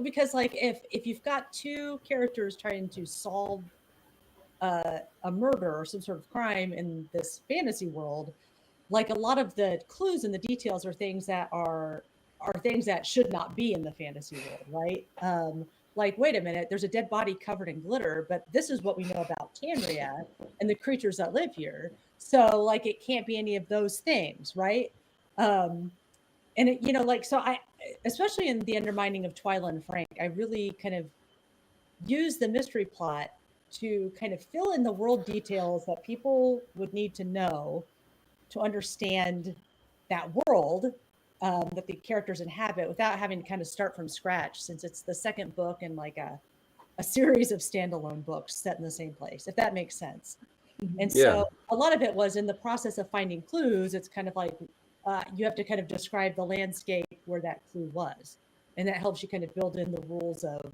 Because like if you've got two characters trying to solve a murder or some sort of crime in this fantasy world, like a lot of the clues and the details are things that are things that should not be in the fantasy world, right? Like, wait a minute, there's a dead body covered in glitter, but this is what we know about Cambria and the creatures that live here. So like, it can't be any of those things, right? And it, so I, especially in The Undermining of Twyla and Frank, I really kind of use the mystery plot to kind of fill in the world details that people would need to know to understand that world that the characters inhabit without having to kind of start from scratch, since it's the second book in like a series of standalone books set in the same place, if that makes sense. And so a lot of it was in the process of finding clues. It's kind of like you have to kind of describe the landscape where that clue was. And that helps you kind of build in the rules of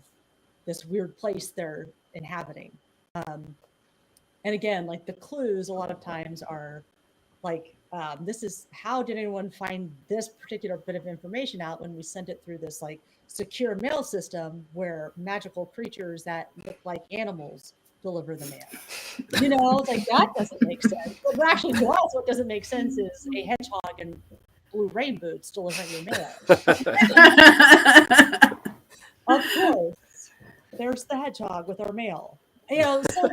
this weird place they're inhabiting. And again, like the clues a lot of times are like, this is, how did anyone find this particular bit of information out when we sent it through this like secure mail system where magical creatures that look like animals deliver the mail? It's like, that doesn't make sense. But actually, to us, what doesn't make sense is a hedgehog in blue rain boots delivering your mail. Of course, there's the hedgehog with our mail. So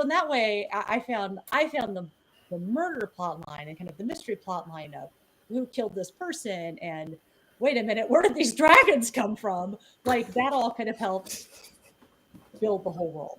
in that way, I found the murder plot line and kind of the mystery plot line of who killed this person and wait a minute, where did these dragons come from? Like that all kind of helped build the whole world.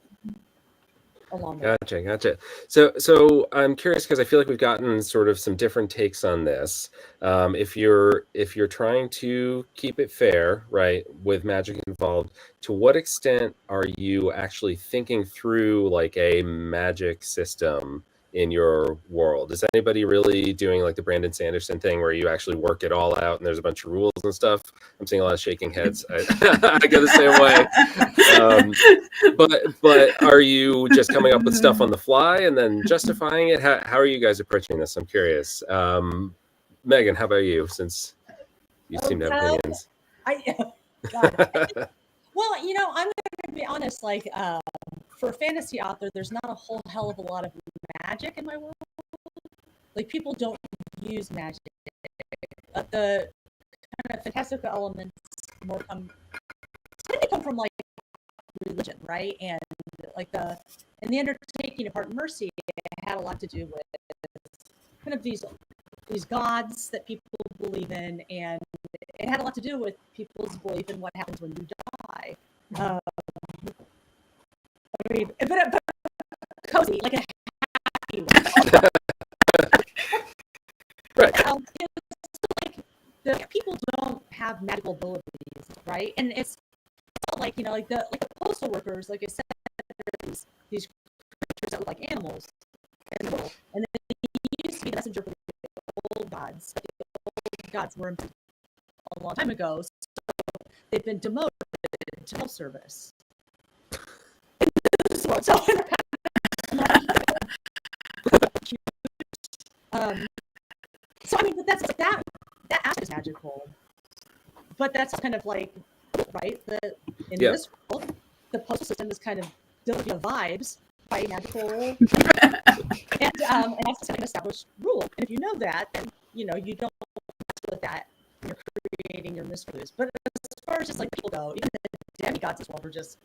Gotcha. So I'm curious because I feel like we've gotten sort of some different takes on this. If you're trying to keep it fair, right, with magic involved, to what extent are you actually thinking through like a magic system in your world? Is anybody really doing like the Brandon Sanderson thing where you actually work it all out and there's a bunch of rules and stuff? I'm seeing a lot of shaking heads. I go the same way. But are you just coming up with stuff on the fly and then justifying it? How are you guys approaching this? I'm curious. Megan, how about you? Since you seem to have opinions. Well, I'm going to be honest. Like, for a fantasy author, there's not a whole hell of a lot of magic in my world. Like, people don't use magic. The kind of fantastical elements tend to come from like religion, right? And like the undertaking of Heart and Mercy had a lot to do with kind of these gods that people believe in, and it had a lot to do with people's belief in what happens when you die. But cozy, like a happy one. Right. Like people don't have magical abilities, right? And it's like like the postal workers, like I said, these creatures that look like animals, and then they used to be the messenger for the old gods. The old gods were a long time ago, so they've been demoted to no service. So I mean, but that's like that aspect is magical, but that's kind of like right. In this world, the postal system is kind of dealing with vibes by magical, and that's an established rule. And if you know that, then you don't mess with that when you're creating your mysteries. But as far as just like people go, even the demigods as well are just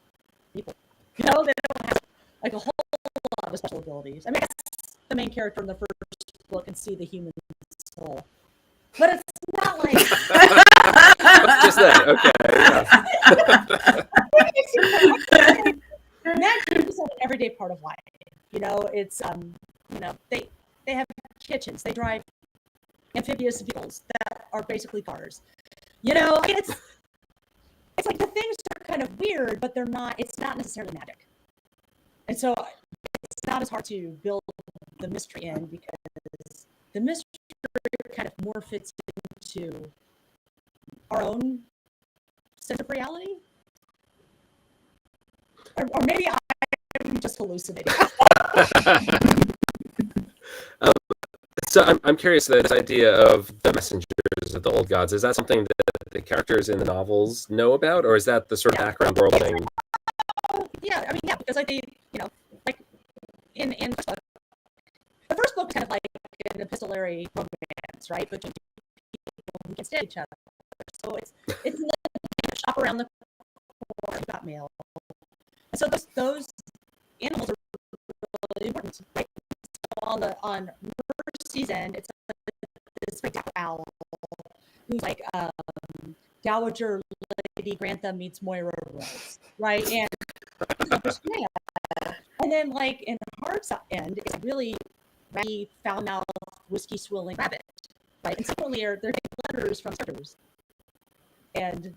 people. They don't have like a whole lot of special abilities. I mean, that's the main character in the first book and see the human soul. But it's not like just that. Okay. Magic is an everyday part of life. It's they have kitchens. They drive amphibious vehicles that are basically cars. I mean, it's like the things are kind of weird, but they're not. It's not necessarily magic, and so it's not as hard to build the mystery in because the mystery kind of more fits into our own sense of reality, or maybe I'm just hallucinating. So I'm curious, this idea of the messengers of the old gods, is that something that the characters in the novels know about, or is that the sort of background world thing? Yeah, because like like in the first book is kind of like an epistolary romance, right, between people who can stand each other. So it's like shop around the corner, you got mail. And so those animals are really important, right? So on Mercy's end, it's this big owl who's like Dowager Lady Grantham meets Moira Rose, right? And and then like in Heart's end, it's a really ratty, foul-mouthed, whiskey-swilling rabbit, right? And similarly, they're getting letters from characters, and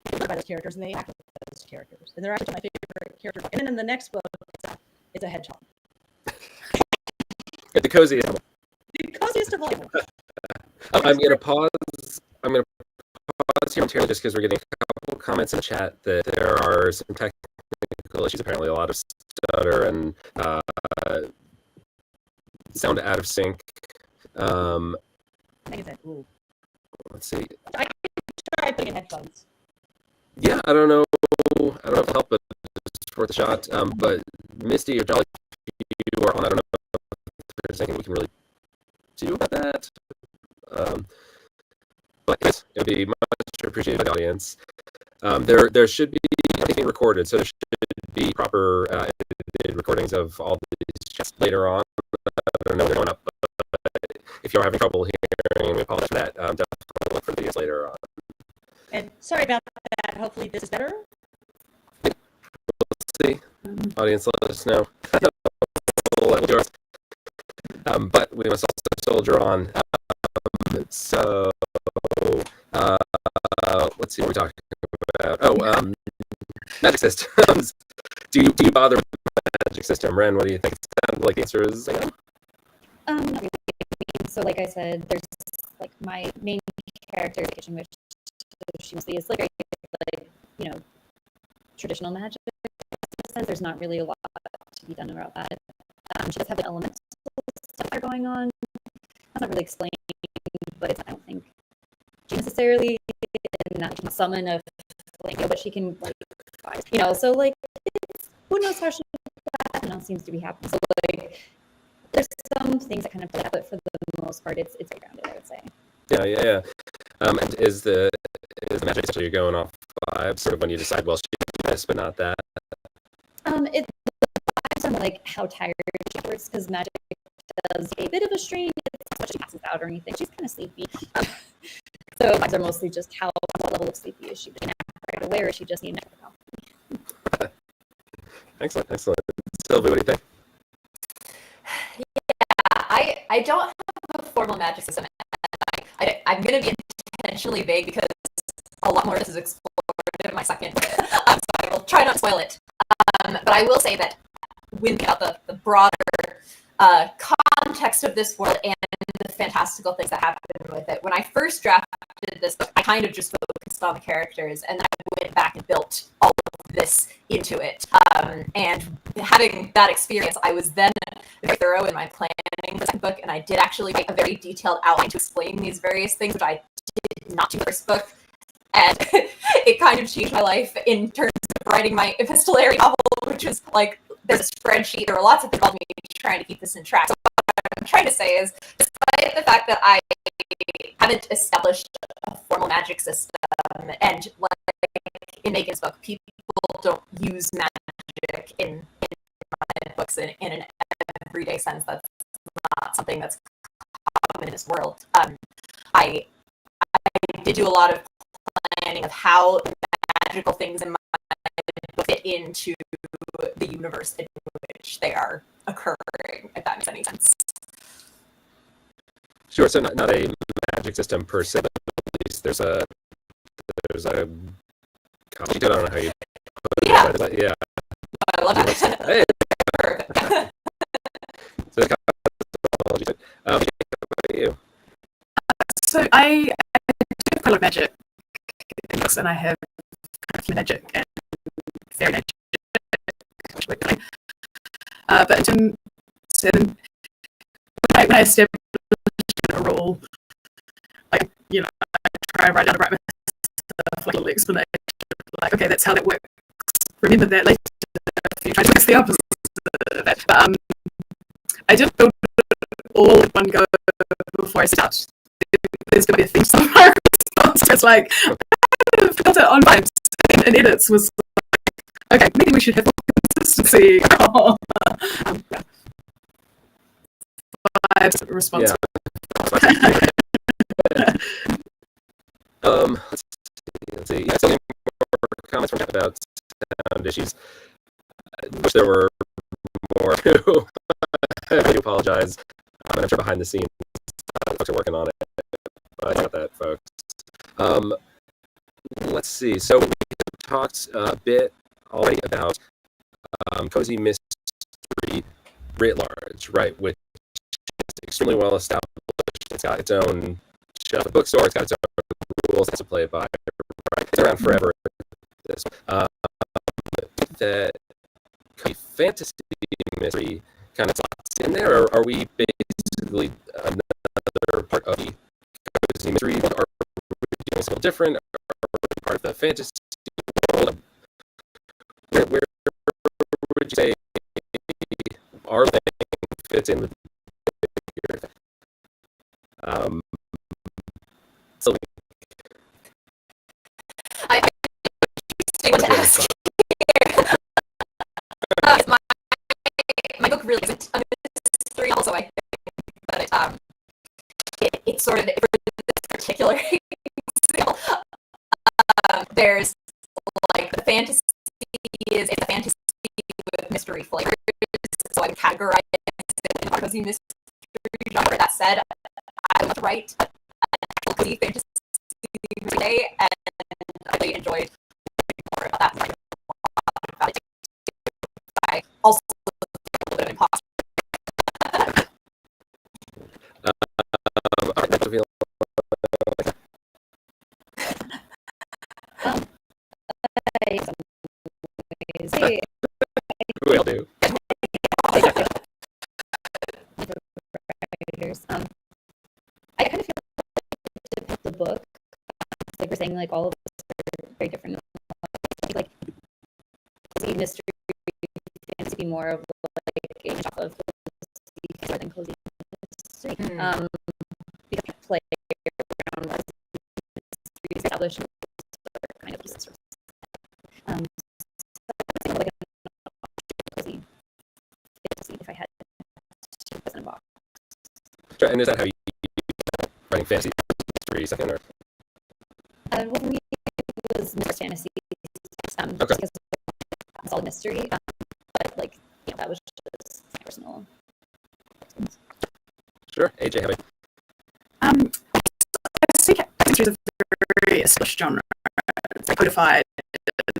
they live by those characters, and they act like those characters, and they're actually my favorite characters. And then in the next book, it's a hedgehog. The coziest. The coziest of all. I'm going to pause here momentarily just because we're getting a couple comments in the chat that there are some technical issues. Apparently, a lot of stutter and sound out of sync. Let's see. I can try putting in headphones. Yeah, I don't know if it'll help, but it's worth a shot. But Misty or Jolly, you are on. I don't know if there's anything we can really do about that. But yes, it would be much appreciated by the audience. There should be everything recorded, so there should be proper edited recordings of all these chats later on. I don't know if they're going up if you're having trouble hearing, we apologize for that. Definitely look for the videos later on. And sorry about that. Hopefully this is better. See, audience, let us know. We'll do ours. But we must also soldier on. So, let's see what we're talking about. Oh, magic systems. Do you bother with the magic system, Wren? What do you think? It sounds like the answer is Not really. So like I said, there's like my main character is Kitchen Witch. She mostly is like very, like, you know, traditional magic. In a sense, there's not really a lot to be done about that. She does have the elemental stuff that are going on. That's not really explained, but it's, I don't think she necessarily in that she can summon a flame, but she can, like, you know, so like it's, who knows how she that seems to be happening. So like there's some things that kind of play out, but for the most part it's very grounded, I would say. Yeah. And is the magic essentially you're going off vibes, sort of when you decide, well, she did this, but not that? It depends on like how tired she works, because magic does a bit of a strain. It's not so much she passes out or anything. She's kind of sleepy. So vibes are mostly just what level of sleepy is she? Does she nap right away, or is she just need nap for coffee? Excellent. Sylvie, what do you think? Yeah, I don't have a formal magic system. I'm going to be intentionally vague because a lot more of this is explored in my second book, so I will try not to spoil it. But I will say that when we about the broader context of this world and the fantastical things that happen with it, when I first drafted this book, I kind of just focused on the characters, and then I went back and built all of this into it. And having that experience, I was then very thorough in my planning for the book, and I did actually write a very detailed outline to explain these various things, which I did not do in the first book. And it kind of changed my life in terms of writing my epistolary novel, which was like, there's a spreadsheet. There were lots of people me trying to keep this in track. So what I'm trying to say is, despite the fact that I haven't established a formal magic system, and like in Megan's book, people don't use magic in my books in an everyday sense. That's not something that's common in this world. I did do a lot of planning of how magical things in my book fit into the universe in which they are occurring, if that makes any sense. Sure. So not a magic system per se, but at least there's a I don't know how you put it. Yeah. I love that. Hey. So how about you? So I do have quite a lot of magic in books, and I have magic and fairy magic, which we're doing. But in terms of when I established a rule, like, you know, I try and write down like a little explanation, like, okay, that's how that works. Remember that later if you try to fix the opposite of that. But I did build it all in one go before I set out. There's going to be a theme somewhere. So it's like, I felt it on vibes and edits was like, okay, maybe we should have more consistency. Vibes response. Let's see. Yeah, so more comments from chat about sound issues. I wish there were more too. I do apologize. I'm sure behind the scenes, folks are working on it. I got that, folks. Let's see. So we talked a bit already about cozy mystery writ large, right? Which is extremely well established. It's got its own shelf of bookstore. It's got its own rules. It has to play it by. Right? It's around forever. This that fantasy mystery kind of slots in there, or are we basically another part of the cozy mystery? Are we doing something different? Are we part of the fantasy world? Where would you say our thing fits in with your thing? Sylvie. I want to ask my book really isn't a mystery, also I think that it's sort of for this particular example, there's like the fantasy it's a fantasy with mystery flavors, so I would categorize it in cozy mystery genre. That said, I would write an actual cozy fantasy today, and I really enjoyed more about that. I also a little bit of imposter. All right, that's a feeling. Will do. I kind of feel like to pick the book, like we're saying, like all of us are very different. Like cozy mystery fantasy be more of like a off of cozy than cozy mystery. Because play around with mystery established kind of just sort of so like a cozy fantasy if I had to put in a box. Sure, and is that how you writing fantasy mystery second or? Well, for me, it was mystery fantasy. Okay. Just because it's all mystery. But like, you know, that was just my personal. Sure, AJ, how about I think mystery is a very established genre. It's like codified.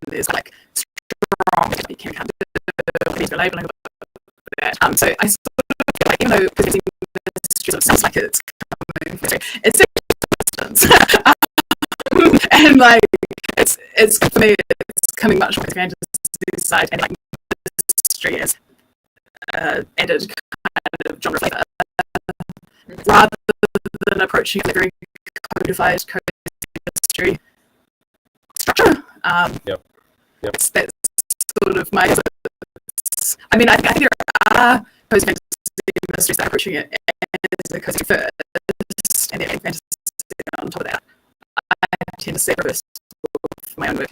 There's like strong, you can't kind of labeling of that. So I sort of feel like, even though mystery sort of sounds like it's coming from mystery, it's and like it's for me, it's coming much more fantasy side, and like mystery is added kind of genre flavor rather than approaching it like a very codified mystery structure. Yep. That's sort of my. I mean, I think there are cozy fantasy mysteries that are approaching it as a cozy first, and then fantasy on top of that. I tend to say reverse for my own work.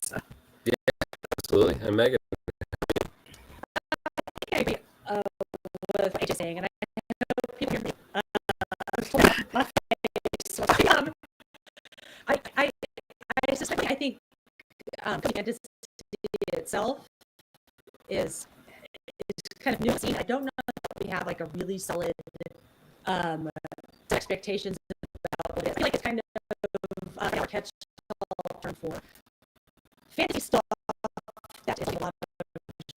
So. Yeah, absolutely. And Megan. I agree with what AJ's saying, and I know people hear me. I suspect, I think fantasy itself is kind of new scene. I don't know if we have like a really solid expectations about what it is. I feel like it's kind of our catch-all term for fantasy stuff that is like a lot of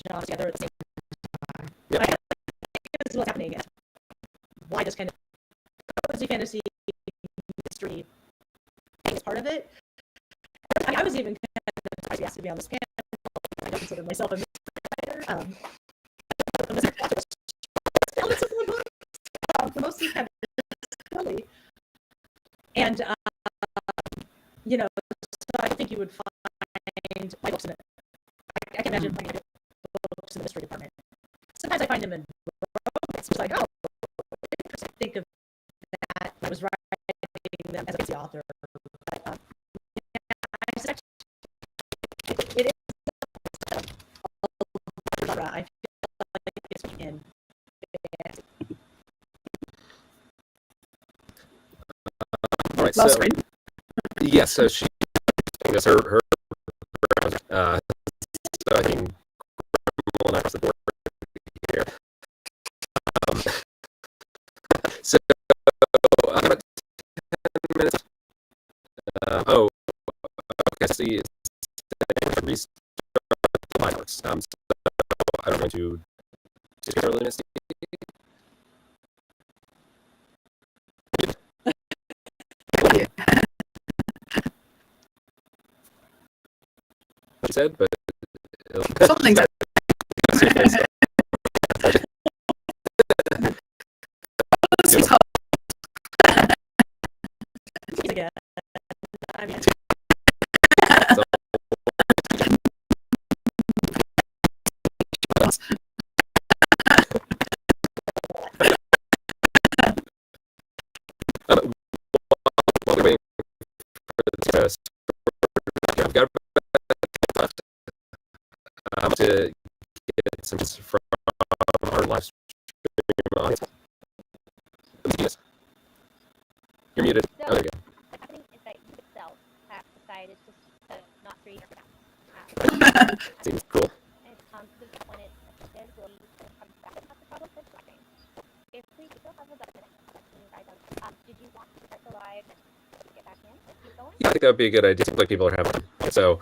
genres together at the same time. Yep. I think this is what's happening. And why this kind of cozy fantasy mystery thing is part of it. I was even kind of surprised to be asked to be on this panel. I don't consider myself a mystery writer. For most of them, really. And you know, so I think you would find my books in it. I can imagine finding books in the mystery department. Sometimes I find them in romance. It's like, oh, interesting. Think of that when I was writing them as a fantasy author. But I suspect it is a genre. I feel like it's in fantasy. All right, Last so screen. yeah, so she that's her so I think criminal across the board here. So about 10 minutes. Oh, okay. See, it's restart the fireworks. So I don't know to just get early. She said, but Something that Again, I mean, while we're waiting for the test, I've got left to get some from our live stream audience. because when it ends, we'll be coming back and have the problem with something. If we still have about a minute, you guys did you want to start the live and get back in? Keep going? Yeah, I think that would be a good idea. It seems like people are having fun. So